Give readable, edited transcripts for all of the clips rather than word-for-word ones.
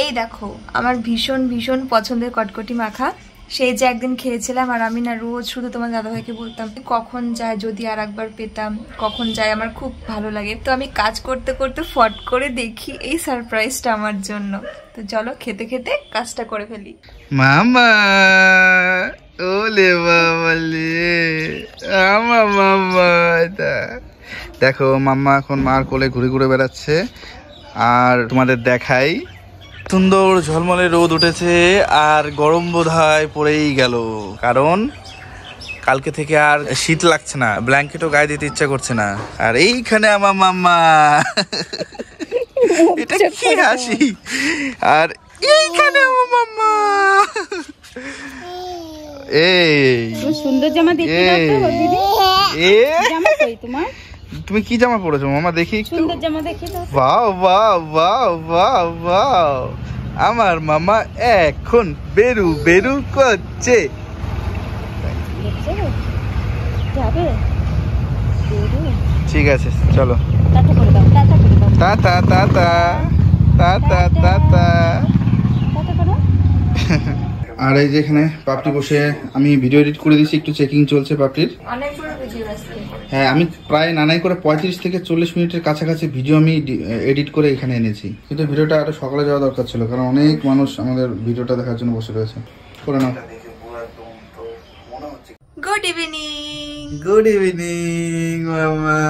এই দেখো আমার ভীষণ ভীষণ পছন্দের কটকটি মাখা, সেই যে একদিন খেয়েছিলাম। আর আমি না রোজ শুধু তোমার দাদাভাইকে বলতাম কখন যায়, যদি আর একবার পেতাম, কখন যায়, আমার খুব ভালো লাগে। তো আমি কাজ করতে করতে ফট করে দেখি এই সারপ্রাইজটা আমার জন্য। তো চলো খেতে খেতে কাজটা করে ফেলি। মামা ওলে বাবালে আমার মামা, দেখো মাম্মা এখন মার কোলে ঘুরে ঘুরে বেড়াচ্ছে। আর তোমাদের দেখাই সুন্দর ঝলমলে রোদ উঠেছে আর গরম বোধহয় পড়েই গেল, কারণ কালকে থেকে আর শীত লাগছে না, ব্ল্যাঙ্কেটও গায়ে দিতে ইচ্ছা করছে না। আর এইখানে আমার মাম্মা, এটা কি হাসি! আর এইখানে আমার মাম্মা, এই সুন্দর জামা দেখতে দাও তো দিদি। জামা কই তোমার? তুমি কি জামা পরেছো মামা? দেখি সুন্দর জামা দেখি দাও। বাও বাও বাও বাও বাও, আমার মামা এখন বেরু বেরু করছে। যাবে? ঠিক আছে চলো, টাটা করে দাও, টাটা করে দাও। Tata tata tata tata. আর এই যে এখানে পাপড়ি বসে আমি ভিডিও এডিট করে দিয়েছি, একটু চেকিং চলছে পাপড়ির। হ্যাঁ, আমি প্রায় নানাই করে 35 থেকে 40 মিনিটের কাছাকাছি ভিডিও আমি এডিট করে এখানে এনেছি, কিন্তু ভিডিওটা আরো সকালে যাওয়া দরকার ছিল, কারণ অনেক মানুষ আমাদের ভিডিওটা দেখার জন্য বসে রয়েছে। করে নাও। Good evening. গুড ইভিনিং মামা।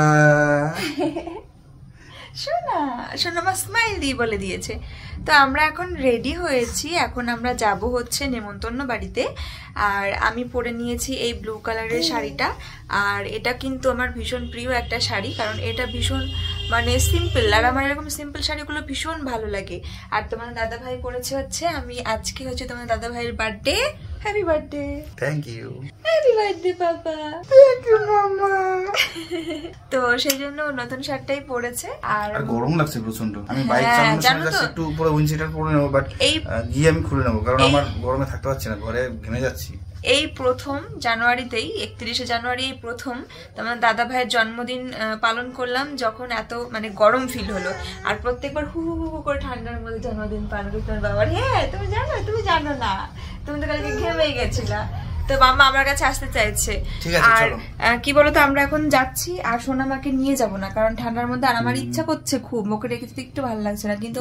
শোনা শোনা আমার স্মাইল দিয়ে বলে দিয়েছে। তো আমরা এখন রেডি হয়েছি, এখন আমরা যাব হচ্ছে নেমন্তন্ন বাড়িতে। আর আমি পরে নিয়েছি এই ব্লু কালারের শাড়িটা, আর এটা কিন্তু আমার ভীষণ প্রিয় একটা শাড়ি, কারণ এটা ভীষণ মানে সিম্পল, আর আমার এরকম সিম্পল শাড়িগুলো ভীষণ ভালো লাগে। আর তোমার দাদা ভাই পরেছে হচ্ছে, আমি আজকে হচ্ছে তোমার দাদা ভাইয়ের birthday. Happy birthday. Thank you. Happy birthday বাবা। থ্যাংক ইউ মামা। তো সেই জন্য নতুন শার্টটাই পরেছে। আর গরম লাগছে প্রচন্ড, আমি বাইক চালানোর সময় জাস্ট একটু উপরে উইন্ডশিটার পরে নেব, বাট গিয়ে আমি খুলে নেব, কারণ আমার গরমে থাকতে পারছি না, ঘরে ঘেমে যাচ্ছি। এই প্রথম জানুয়ারিতেই 31শে জানুয়ারি প্রথম তোমার দাদা ভাইয়ের জন্মদিন পালন করলাম, যখন এত মানে গরম ফিল হলো। আর প্রত্যেকবার হু হু হু করে ঠান্ডার মধ্যে জন্মদিন পালন করতে বাবার। হ্যাঁ তুমি জানো না, তুমি তো কালকে ঘেমেই গেছিলা। তো মাম্মা আমার কাছে আসতে চাইছে। আর কি বলতো, আমরা এখন যাচ্ছি, আর সোনামাকে নিয়ে যাব না, কারণ ঠান্ডার মধ্যে। আর আমার ইচ্ছা করছে খুব, ওকে রেখে দিতে একটু ভালো লাগছে না, কিন্তু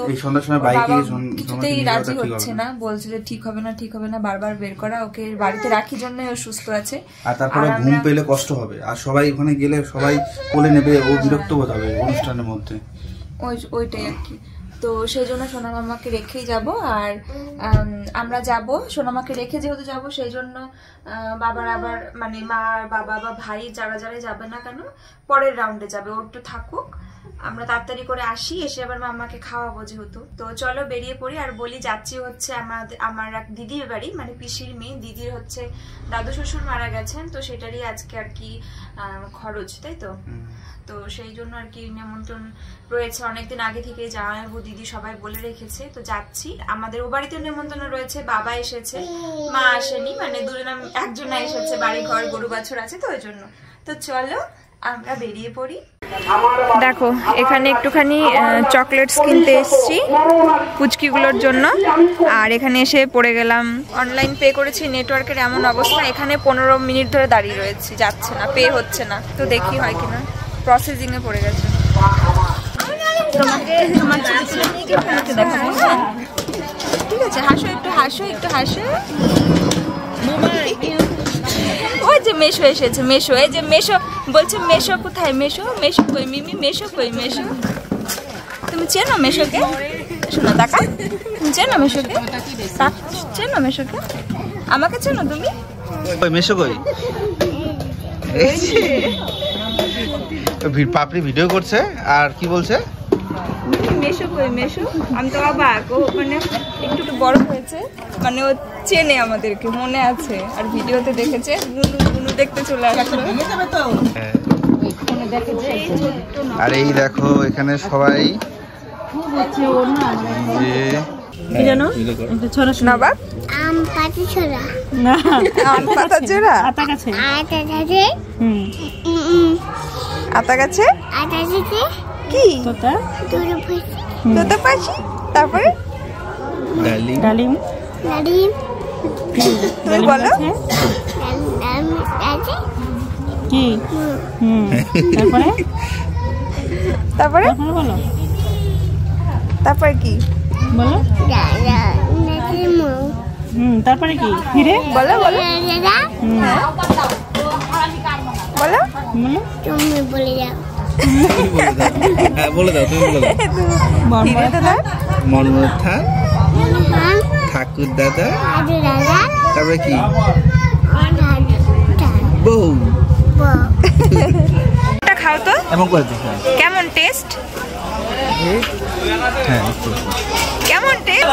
কিছুতেই রাজি হচ্ছে না, বলছে যে ঠিক হবে না ঠিক হবে না, বারবার বের করা। ওকে বাড়িতে রাখি জন্য ও সুস্থ আছে। আর তারপরে ঘুম পেলে কষ্ট হবে, আর সবাই ওখানে গেলে সবাই কোলে নেবে, ও বিরক্ত বোধ হবে অনুষ্ঠানের মধ্যে, ওইটাই আর কি। তো সেই জন্য সোনামাকে রেখেই যাব। আর আমরা যাব, সোনামাকে রেখে যেহেতু যাব, সেই জন্য বাবার আবার মানে মা বাবা বা ভাই যারা যারা যাবে না কেন পরের রাউন্ডে যাবে, ও একটু থাকুক, আমরা তাড়াতাড়ি করে আসি, এসে আবার মাম্মাকে খাওয়াবো যেহেতু। তো চলো বেরিয়ে পড়ি। আর বলি যাচ্ছি হচ্ছে আমার এক দিদির বাড়ি, মানে পিসির মেয়ে, দিদির হচ্ছে দাদু শ্বশুর মারা গেছেন, তো সেটারই আজকে আর কি খরচ, তাই তো। তো সেই জন্য আর কি নেমন্তন্ন রয়েছে, অনেকদিন আগে থেকে জামাইবাবু দিদি সবাই বলে রেখেছে। তো যাচ্ছি, আমাদের ও বাড়িতেও নেমন্তন্ন রয়েছে, বাবা এসেছে, মা আসেনি, মানে একজনা এসেছে, বাড়ি ঘর গরু বাছুর আছে, তো ওই জন্য। তো চলো আমরা বেরিয়ে পড়ি। দেখো এখানে একটুখানি চকলেটস কিনতে এসেছি পুচকিগুলোর জন্য, আর এখানে এসে পড়ে গেলাম। অনলাইন পে করেছি, নেটওয়ার্কের এমন অবস্থা, এখানে 15 মিনিট ধরে দাঁড়িয়ে রয়েছি, যাচ্ছে না, পে হচ্ছে না। তো দেখি হয় কিনা, প্রসেসিং এ পড়ে গেছে। তোমাকে তোমার দেখাবো, ঠিক আছে? হাসো একটু, হাসো একটু, হাসো। ওই যে মেশো এসেছে, মেশো, এই যে মেশো বলছে, মেশো কোথায়? মেশো মেশো কই মিমি, মেশো কই? মেশো, তুমি চেনো মেশোকে? শোনো দেখা, তুমি চেনো মেশোকে? চেনো মেশোকে? আমাকে চেনো তুমি? মেশো কই? পাপড়ি ভিডিও করছে আর কি বলছে, মেশো কই মেশো? আমি তো অবাক, ও মানে একটু বড় হয়েছে, মানে ও চেনে আমাদেরকে, মনে আছে, আর ভিডিওতে দেখেছে, গুনু দেখতে চলে আসলো। আর এই দেখো এখানে সবাই আম পাতা ছোড়া, আম পাতা জোড়া, আতা গাছে, আতা গাছে কি তোতা পাখি, তারপরে ডালিম ডালিম তুমি বলো আছে কি তারপরে তারপরে বলো তারপরে কি বলো তারপরে কি হিরে বলো বলো বলো তুমি বলে যাও বলে দাও, তুমি বলে দাও। মনমোহন ঠাকুর দাদা, তারপরে কি বউ। এটা খাও তো, এমন করে দিই। কেমন টেস্ট? হ্যাঁ কেমন টেস্ট?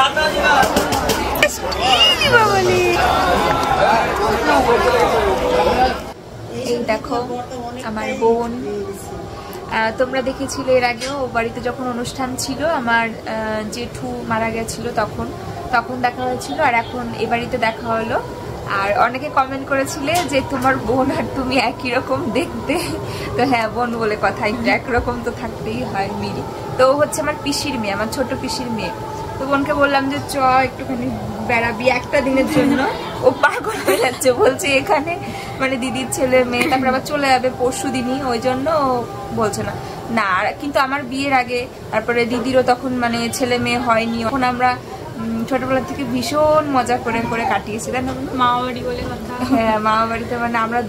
এই দেখো আমার বোন, তোমরা দেখেছিলে এর আগেও ও বাড়িতে যখন অনুষ্ঠান ছিল, আমার জেঠু মারা গেছিল তখন দেখা হয়েছিল, আর এখন এ বাড়িতে দেখা হলো। আর অনেকে কমেন্ট করেছিলে যে তোমার বোন আর তুমি একই রকম দেখতে, তো হ্যাঁ বোন বলে কথা, একটু একরকম তো থাকতেই হয় মিল। তো হচ্ছে আমার পিসির মেয়ে, আমার ছোট পিসির মেয়ে। তো বোনকে বললাম যে চ একটুখানি বেড়াবি একটা দিনের জন্য, ও পাগল হয়ে যাচ্ছে, বলছে এখানে মানে দিদির ছেলে মেয়ে, তারপর আবার চলে যাবে পরশু দিনই, ওই জন্য বলছে না। কিন্তু আমার বিয়ের আগে তারপরে দিদিরও তখন মানে ছেলে মেয়ে হয়নি, তখন আমরা ছোটবেলা থেকে ভীষণ মজা করে করে কাটিয়েছি, তাই না? মামা বাড়ি বলে কথা। হ্যাঁ মামা বাড়িতে মানে আমরা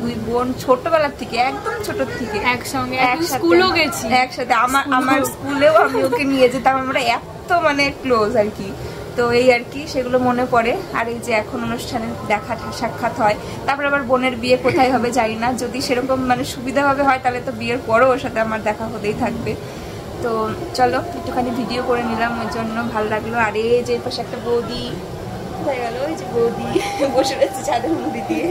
দুই বোন ছোটবেলার থেকে, একদম ছোট থেকে একসঙ্গে স্কুলও গেছি একসাথে। আমার স্কুলেও আমি ওকে নিয়ে যেতাম, আমরা এত মানে ক্লোজ আর কি। তো এই আর কি সেগুলো মনে পড়ে। আর এই যে এখন অনুষ্ঠানে দেখা সাক্ষাৎ হয়, তারপর আবার বোনের বিয়ে কোথায় হবে জানি না, যদি সেরকম মানে সুবিধাভাবে হয় তাহলে তো বিয়ের পরও ওর সাথে আমার দেখা হতেই থাকবে। তো চলো একটুখানি ভিডিও করে নিলাম, ওই জন্য ভালো লাগলো। আর এই যে পাশে একটা বৌদি হয়ে গেল, ওই যে বৌদি বসে রয়েছে চাঁদের মুড়ি দিয়ে,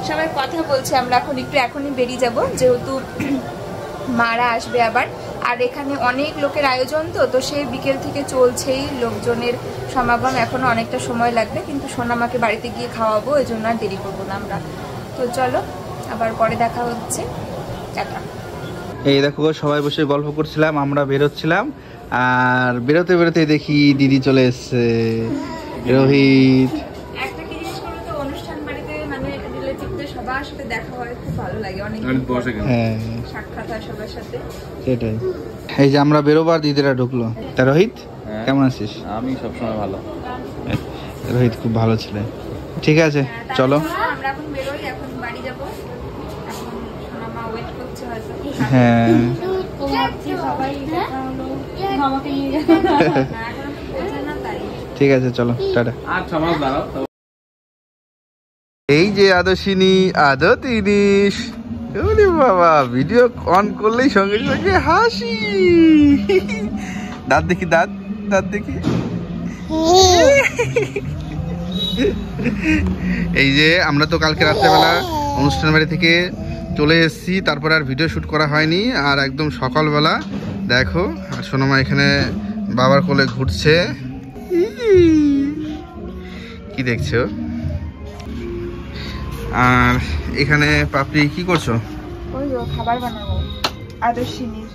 সবাই কথা বলছে। আমরা এখন একটু এখনই বেরিয়ে যাব, যেহেতু মারা আসবে আবার। আর এখানে অনেক লোকের আয়োজন, তো সেই বিকেল থেকে চলছেই লোকজনের সমাগম, এখনো অনেকটা সময় লাগবে, কিন্তু সোনামাকে বাড়িতে গিয়ে খাওয়াবো, ওই জন্য আর দেরি করবো না আমরা। তো চলো আবার পরে দেখা হচ্ছে, টাটা। এই দেখো সবাই বসে গল্প করছিলাম, আমরা বেরোচ্ছিলাম, আর বেরোতে বেরোতে দেখি দিদি চলে এসছে, রোহিত। একটা কি জিনিস করো তো, অনুষ্ঠান বাড়িতে মানে রিলেটিভদের সবার সাথে দেখা হয়, খুব ভালো লাগে, অনেক হ্যাঁ সাক্ষাৎ হয় সবার সাথে, সেটাই। এই যে আমরা বেরোবার দিদিরা ঢুকলো। তা রোহিত কেমন আছিস? আমি সবসময় ভালো। রোহিত খুব ভালো ছিল। ঠিক আছে চলো, আমরা এখন বেরোই, এখন বাড়ি যাবো, এখন সোনামা ওয়েট করছে হয়তো। হ্যাঁ সবাই দেখা হলো, মামাকে নিয়ে যাবো, এখন বোঝে না তাই। ঠিক আছে চলো টাটা। আর 6 মাস দাঁড়াও। এই যে আদর্শিনী আদতিনিস, ওরে বাবা ভিডিও অন করলেই সঙ্গে সঙ্গে হাসি। দাঁত দেখি, দাঁত দেখি। এই যে আমরা তো কালকে রাত্রেবেলা অনুষ্ঠান বাড়ি থেকে চলে এসেছি, তারপর আর ভিডিও শুট করা হয়নি। আর একদম সকালবেলা দেখো, আর সোনামা এখানে বাবার কোলে ঘুরছে। কি দেখছো? আর এখানে পাপড়ি কি করছো? ওই তো খাবার বানাবো আদর্শিনীর।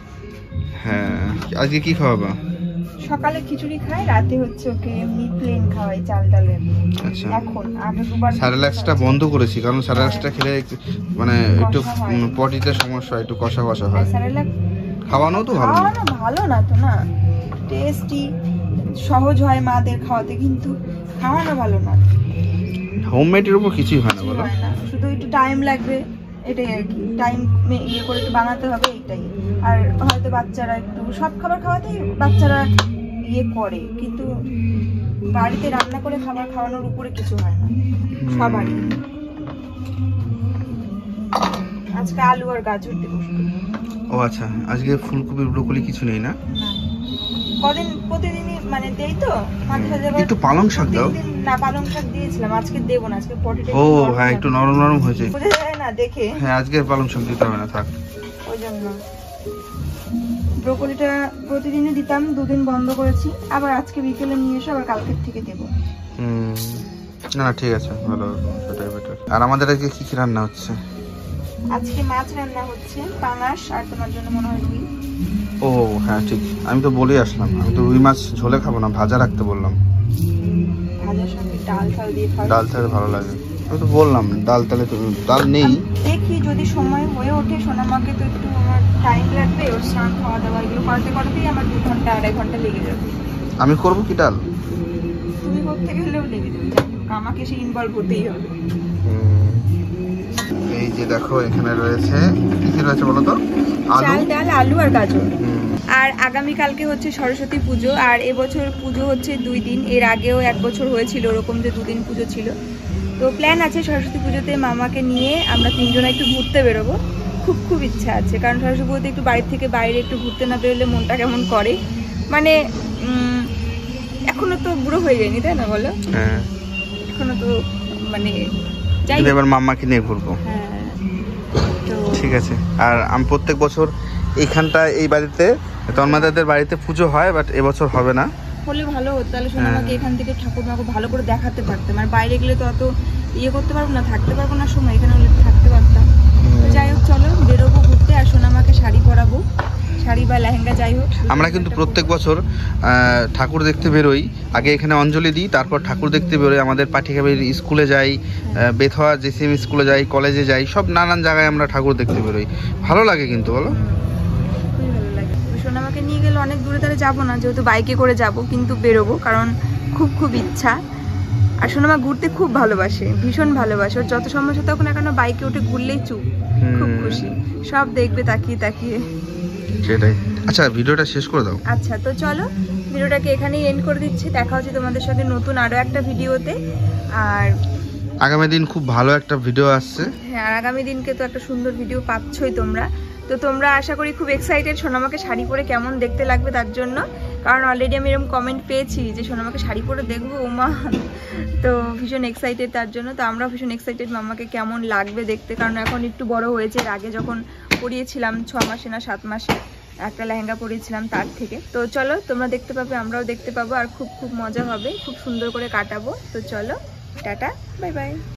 হ্যাঁ আজকে কি খাওয়াবা? সকালে খিচুড়ি খাই, রাতে হচ্ছে ওকে এমনি প্লেন খাওয়াই চাল ডালের। আচ্ছা, এখন আগে দুবার স্যারেলাক্সটা বন্ধ করেছি, কারণ স্যারেলাক্সটা খেলে মানে একটু পটিতে সমস্যা, একটু কষা কষা হয়। স্যারেলাক্স খাওয়ানো তো ভালো না, ভালো না তো না, টেস্টি সহজ হয় মাদের খাওয়াতে, কিন্তু খাওয়ানো ভালো না। হোমমেডের উপর কিছুই হয় না বলো, শুধু একটু টাইম লাগবে, এটাই আর কি। টাইম ইয়ে করে একটু বানাতে হবে, এটাই। আর হয়তো বাচ্চারা একটু সব খাবার খাওয়াতেই বাচ্চারা ইয়ে করে, কিন্তু বাড়িতে রান্না করে খাবার খাওয়ানোর উপরে কিছু হয় না সবারই। আজকে আলু আর গাজর দেবো। ও আচ্ছা, আজকে ফুলকপি ব্রোকলি কিছু নেই না? কদিন প্রতিদিনই মানে দেই তো, মাঝে মাঝে একটু পালং শাক দাও না। পালং শাক দিয়েছিলাম, আজকে দেবো না, আজকে পটেটো। ও হ্যাঁ, একটু নরম নরম হয়েছে, বোঝা যায় না দেখে। হ্যাঁ আজকে পালং শাক দিতে হবে না, থাক। ওই জন্য ব্রোকলিটা প্রতিদিনই দিতাম, 2 দিন বন্ধ করেছি, আবার আজকে বিকেলে নিয়ে এসে আবার কালকের থেকে দেবো। না ঠিক আছে, ভালো, সেটাই বেটার। আর আমাদের আজকে কি কি রান্না হচ্ছে? আজকে মাছ রান্না হচ্ছে, পাঙাশ, আর তোমার জন্য মনে হয় রুই। ও হ্যাঁ ঠিক, আমি তো বলেই আসলাম, আমি তো রুই মাছ ঝোলে খাবো না, ভাজা রাখতে বললাম। ভাজার সঙ্গে ডাল চাল দিয়ে খাওয়া ডাল ছাড়া ভালো লাগে, আমি তো বললাম ডাল, তাহলে তো ডাল নেই। দেখি যদি সময় হয়ে ওঠে, সোনামাকে তো একটু আমার টাইম লাগবে, ওর স্নান খাওয়া দাওয়া এগুলো করাতে করাতেই আমার 2 ঘন্টা 2.5 ঘন্টা লেগে যাবে। আমি করবো কি ডাল? তুমি করতে গেলেও লেগে যাবে, যাই হোক, আমাকে সে ইনভলভ হতেই হবে। এই যে দেখো এখানে রয়েছে কি কি রয়েছে বলো তো? আলু, চাল ডাল আলু আর গাজর। হুম, আর আগামীকালকে হচ্ছে সরস্বতী পুজো, আর এবছর পুজো হচ্ছে 2 দিন, এর আগেও 1 বছর হয়েছিল ওরকম যে 2 দিন পুজো ছিল। তো প্ল্যান আছে সরস্বতী পুজোতে মামাকে নিয়ে আমরা 3 জনে একটু ঘুরতে বেরোবো, খুব ইচ্ছা আছে, কারণ সরস্বতী পুজোতে একটু বাড়ির থেকে বাইরে একটু ঘুরতে না বেরোলে মনটা কেমন করে, মানে এখনো তো বুড়ো হয়ে যায়নি, তাই না বলো? হ্যাঁ এখনো তো মানে যাই কিন্তু এবার মাম্মাকে নিয়ে ঘুরবো। হ্যাঁ, তো ঠিক আছে। আর আমি প্রত্যেক বছর এইখানটা এই বাড়িতে তন্মাদাদের বাড়িতে পুজো হয়, বাট এবছর হবে না। হলে ভালো হতো, তাহলে সোনামাকে এখান থেকে ঠাকুর মাকে ভালো করে দেখাতে পারতাম, আর বাইরে গেলে তো অত ইয়ে করতে পারবো না, থাকতে পারবো না সময়, এখানে হলে থাকতে পারতাম। তো যাই হোক, চলো বেরোবো ঘুরতে, আর সোনামাকে শাড়ি পরাবো, শাড়ি বা লেহেঙ্গা যাই হোক। আমরা কিন্তু প্রত্যেক বছর ঠাকুর দেখতে বেরোই, আগে এখানে অঞ্জলি দিই, তারপর ঠাকুর দেখতে বেরোই, আমাদের পাঠিকাবির স্কুলে যাই, বেথোয়া জেসিএম স্কুলে যাই, কলেজে যাই, সব নানান জায়গায় আমরা ঠাকুর দেখতে বেরোই, ভালো লাগে কিন্তু বলো। খুবই ভালো লাগে। সোনামাকে নিয়ে গেলে অনেক দূরে তাহলে যাবো না, যেহেতু বাইকে করে যাব, কিন্তু বেরোবো, কারণ খুব ইচ্ছা। আর সোনামা ঘুরতে খুব ভালোবাসে, ভীষণ ভালোবাসে, ওর যত সমস্যা তখন এখন বাইকে উঠে ঘুরলেই চুপ, খুব খুশি, সব দেখবে তাকিয়ে। সেটাই। আচ্ছা ভিডিওটা শেষ করে দাও। আচ্ছা, তো চলো ভিডিওটাকে এখানেই এন্ড করে দিচ্ছি, দেখা হচ্ছে তোমাদের সাথে নতুন আরো একটা ভিডিওতে। আর আগামী দিন খুব ভালো একটা ভিডিও আসছে। হ্যাঁ, আর আগামী দিনকে তো একটা সুন্দর ভিডিও পাচ্ছই তোমরা, তো তোমরা আশা করি খুব এক্সাইটেড সোনামাকে শাড়ি পরে কেমন দেখতে লাগবে তার জন্য, কারণ অলরেডি আমি এরকম কমেন্ট পেয়েছি যে সোনামাকে শাড়ি পরে দেখবো ওমা, তো ভীষণ এক্সাইটেড তার জন্য। তো আমরাও ভীষণ এক্সাইটেড মামাকে কেমন লাগবে দেখতে, কারণ এখন একটু বড় হয়েছে, এর আগে যখন পরিয়েছিলাম 6 মাসে না 7 মাসে একটা লেহেঙ্গা পরিয়েছিলাম তার থেকে। তো চলো তোমরা দেখতে পাবে, আমরাও দেখতে পাবো, আর খুব মজা হবে, খুব সুন্দর করে কাটাবো। তো চলো, টাটা, বাই বাই।